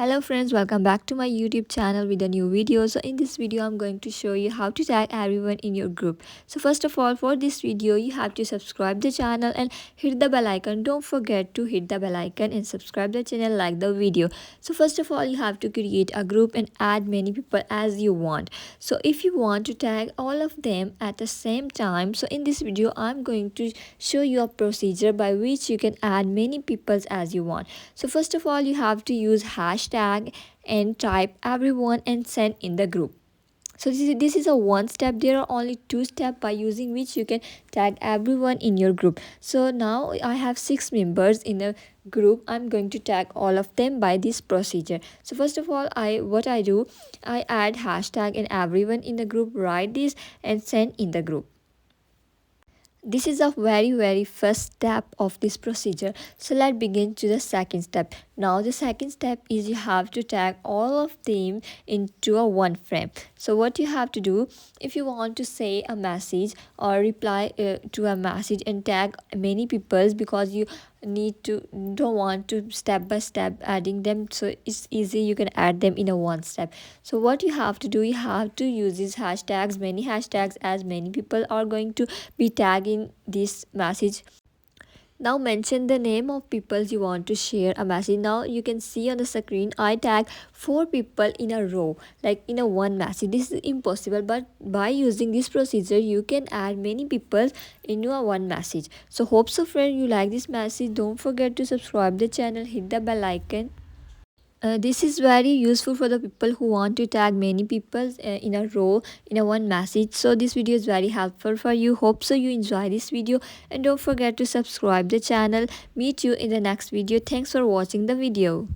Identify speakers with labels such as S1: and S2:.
S1: Hello friends, welcome back to my YouTube channel with a new video. So in this video I'm going to show you how to tag everyone in your group. So first of all, for this video you have to subscribe the channel and hit the bell icon. Don't forget to hit the bell icon and subscribe the channel, like the video. So first of all, you have to create a group and add many people as you want. So if you want to tag all of them at the same time, so in this video I'm going to show you a procedure by which you can add many people as you want. So first of all, you have to use hashtag and type everyone and send in the group. So this is a one step. There are only two steps by using which you can tag everyone in your group. So now I have 6 members in a group. I'm going to tag all of them by this procedure. So first of all, I add hashtag and everyone in the group, write this and send in the group. This is a very first step of this procedure. So let's begin to the second step. Now the second step is you have to tag all of them into a one frame. So what you have to do, if you want to say a message or reply to a message and tag many people, because you don't want to step by step adding them, so it's easy, you can add them in a one step. So what you have to do, you have to use these hashtags, many hashtags, as many people are going to be tagging this message. Now mention the name of people you want to share a message. Now you can see on the screen I tag 4 people in a row, like in a one message. This is impossible, but by using this procedure you can add many people into a one message. So hope so friend you like this message. Don't forget to subscribe the channel, hit the bell icon. This is very useful for the people who want to tag many people in a row in a one message. So this video is very helpful for you. Hope so you enjoy this video, and don't forget to subscribe the channel. Meet you in the next video. Thanks for watching the video.